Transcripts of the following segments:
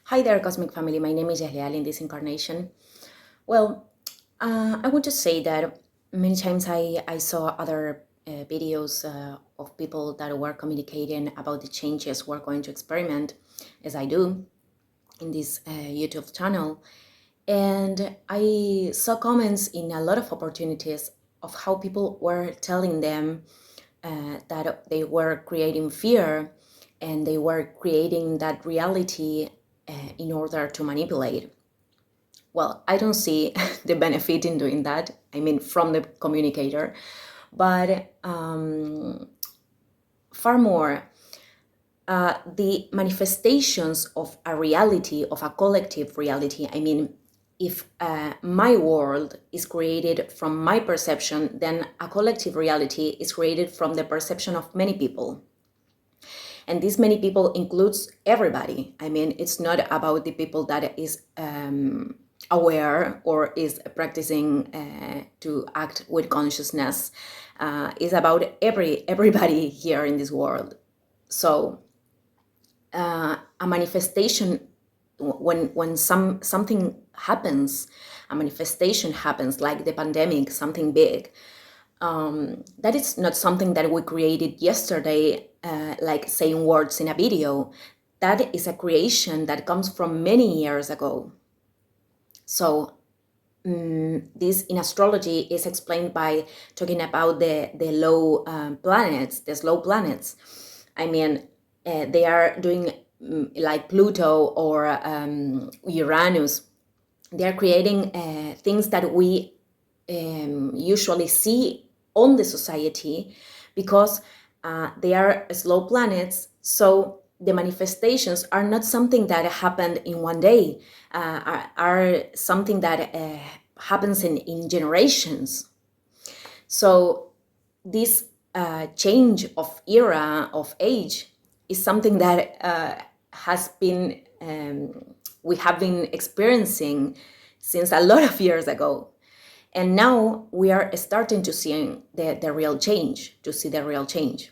Hi there, Cosmic Family. My name is Yahleal in this incarnation. Well, I want to say that many times I saw other videos of people that were communicating about the changes we're going to experiment, as I do in this YouTube channel. And I saw comments in a lot of opportunities of how people were telling them that they were creating fear and they were creating that reality in order to manipulate. Well, I don't see the benefit in doing that. I mean, from the communicator, but far more, the manifestations of a reality, of a collective reality. I mean, if my world is created from my perception, then a collective reality is created from the perception of many people. And this many people includes everybody. I mean, it's not about the people that is aware or is practicing to act with consciousness. It's about everybody here in this world. So a manifestation, when something happens, a manifestation happens, like the pandemic, something big. That is not something that we created yesterday, like saying words in a video. That is a creation that comes from many years ago. So this in astrology is explained by talking about the low planets, the slow planets. I mean, they are doing like Pluto or Uranus. They are creating things that we usually see on the society because they are slow planets. So the manifestations are not something that happened in one day, are something that happens in generations. So this change of era, of age, is something that has been we have been experiencing since a lot of years ago. And now we are starting to see the real change, to see the real change.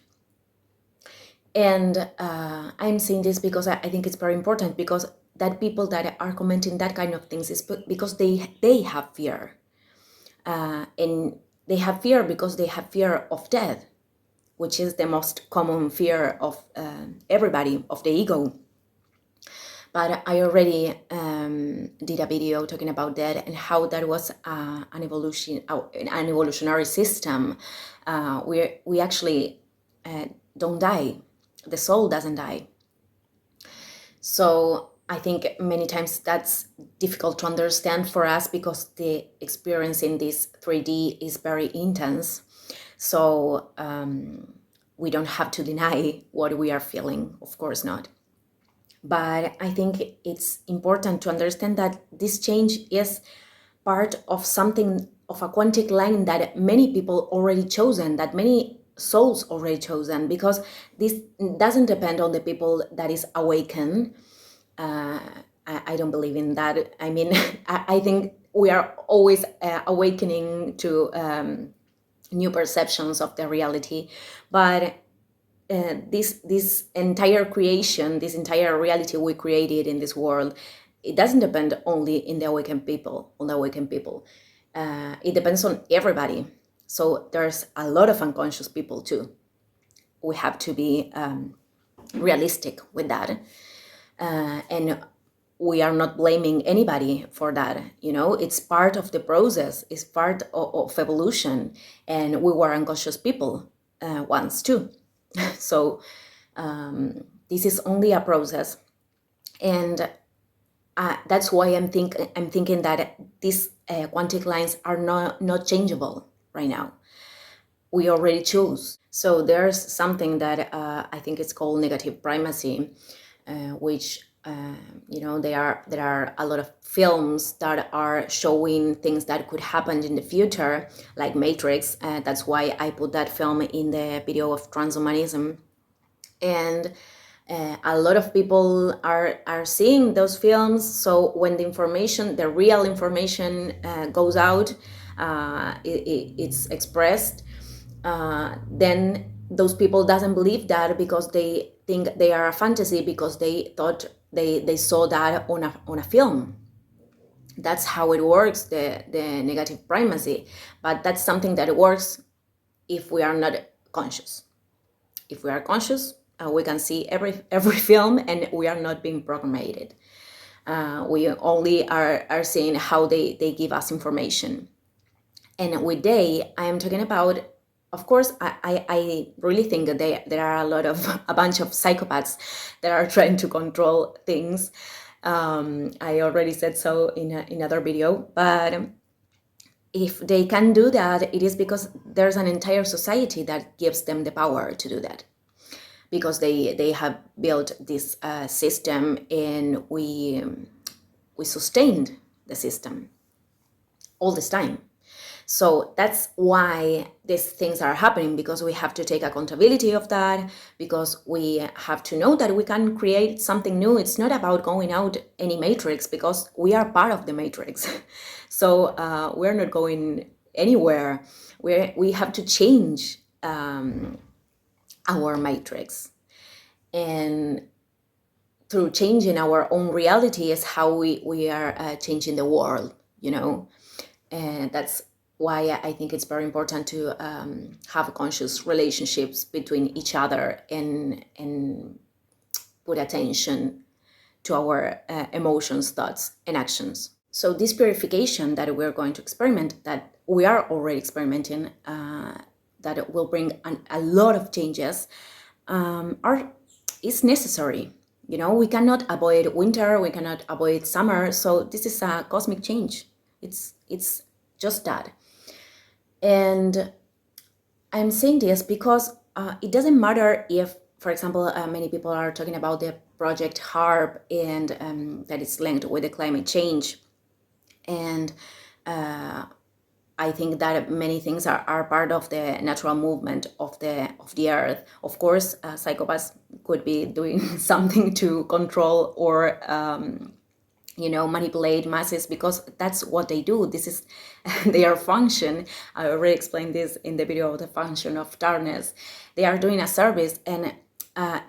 And I'm saying this because I think it's very important, because that people that are commenting that kind of things is because they have fear. And they have fear because they have fear of death, which is the most common fear of everybody, of the ego. But I already did a video talking about that and how that was an evolutionary system. We actually don't die. The soul doesn't die. So I think many times that's difficult to understand for us because the experience in this 3D is very intense. So we don't have to deny what we are feeling, of course not. But I think it's important to understand that this change is part of something, of a quantic line that many people already chosen, that many souls already chosen, because this doesn't depend on the people that is awakened. I don't believe in that. I mean, I think we are always awakening to new perceptions of the reality, but this entire creation, this entire reality we created in this world, it doesn't depend only in the awakened people, on the awakened people. It depends on everybody. So there's a lot of unconscious people too. We have to be realistic with that, and we are not blaming anybody for that. You know, it's part of the process. It's part of evolution, and we were unconscious people once too. So this is only a process, and that's why I'm thinking that these quantic lines are not changeable right now. We already chose. So there's something that I think it's called negative primacy, which there are a lot of films that are showing things that could happen in the future, like Matrix. That's why I put that film in the video of transhumanism. And a lot of people are seeing those films. So when the real information goes out, it's expressed, then those people doesn't believe that, because they think they are a fantasy, because they thought they saw that on a film. That's how it works, the negative primacy. But that's something that works if we are not conscious. If we are conscious, we can see every film, and we are not being programmed. We only are seeing how they give us information. And with they, I am talking about, of course, I really think that there are a bunch of psychopaths that are trying to control things. I already said so in another video, but if they can do that, it is because there's an entire society that gives them the power to do that, because they have built this system, and we sustained the system all this time. So that's why these things are happening, because we have to take accountability of that, because we have to know that we can create something new. It's not about going out any matrix, because we are part of the matrix. So we're not going anywhere. We have to change our matrix. And through changing our own reality is how we are changing the world, And that's why I think it's very important to have conscious relationships between each other, and put attention to our emotions, thoughts, and actions. So this purification that we're going to experiment, that we are already experimenting, that will bring a lot of changes, is necessary. We cannot avoid winter, we cannot avoid summer, so this is a cosmic change. It's just that. And I'm saying this because it doesn't matter if, for example, many people are talking about the Project HARP, and that it's linked with the climate change. And I think that many things are part of the natural movement of the earth. Of course, psychopaths could be doing something to control or manipulate masses, because that's what they do. This is their function. I already explained this in the video of the function of darkness. They are doing a service, and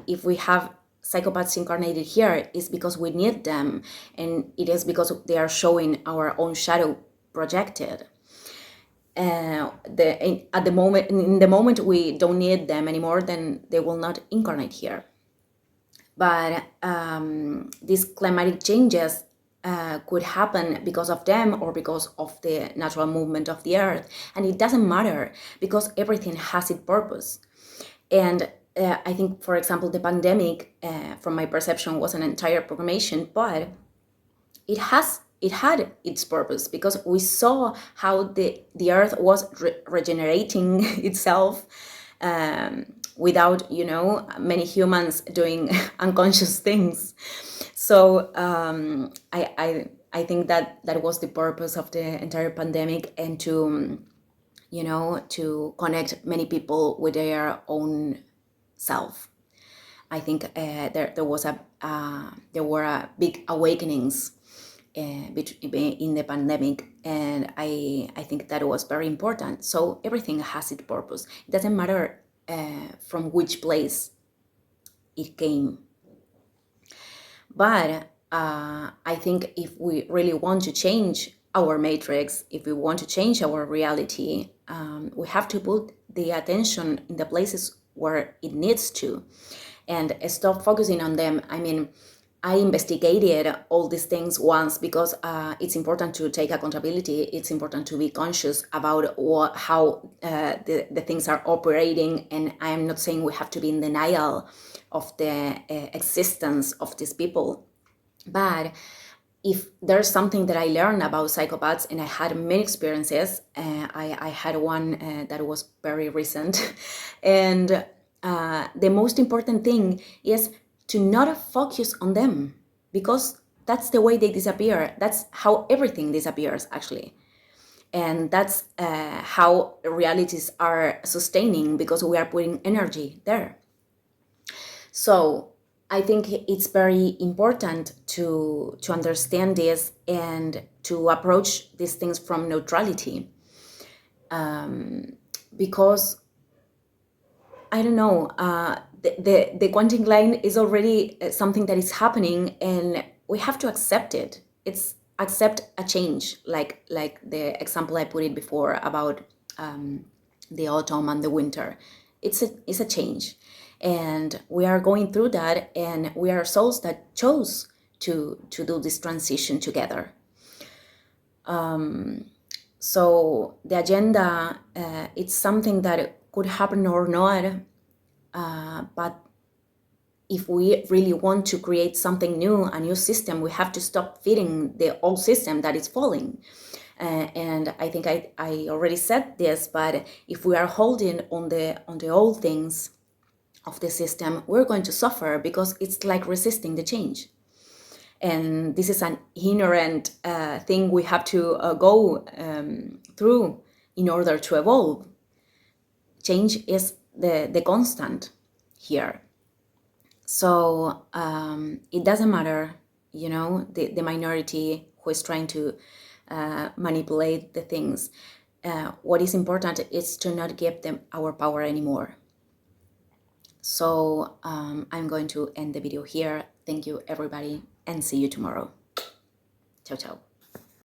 if we have psychopaths incarnated here, it's because we need them, and it is because they are showing our own shadow projected. In the moment we don't need them anymore, then they will not incarnate here. But these climatic changes could happen because of them, or because of the natural movement of the earth. And it doesn't matter, because everything has its purpose. And I think, for example, the pandemic, from my perception, was an entire programmation, but it had its purpose, because we saw how the earth was regenerating itself, without many humans doing unconscious things. So I think that was the purpose of the entire pandemic, and to connect many people with their own self. I think there were big awakenings in the pandemic, and I think that was very important. So everything has its purpose. It doesn't matter from which place it came. But I think if we really want to change our matrix, if we want to change our reality, we have to put the attention in the places where it needs to, and stop focusing on them. I mean, I investigated all these things once, because it's important to take accountability. It's important to be conscious about how the things are operating. And I am not saying we have to be in denial of the existence of these people. But if there's something that I learned about psychopaths, and I had many experiences, I had one that was very recent, and the most important thing is to not focus on them, because that's the way they disappear. That's how everything disappears, actually. And that's how realities are sustaining, because we are putting energy there. So I think it's very important to understand this, and to approach these things from neutrality, because I don't know, the quantum line is already something that is happening, and we have to accept it. It's accept a change, like the example I put it before about the autumn and the winter. It's a change, and we are going through that, and we are souls that chose to do this transition together. So the agenda, it's something that could happen or not, but if we really want to create something new, a new system, we have to stop feeding the old system that is falling. And I think I already said this, but if we are holding on the old things of the system, we're going to suffer, because it's like resisting the change. And this is an inherent thing we have to go through in order to evolve. Change is the constant here. So it doesn't matter, the minority who is trying to manipulate the things. What is important is to not give them our power anymore. So I'm going to end the video here. Thank you, everybody, and see you tomorrow. Ciao, ciao.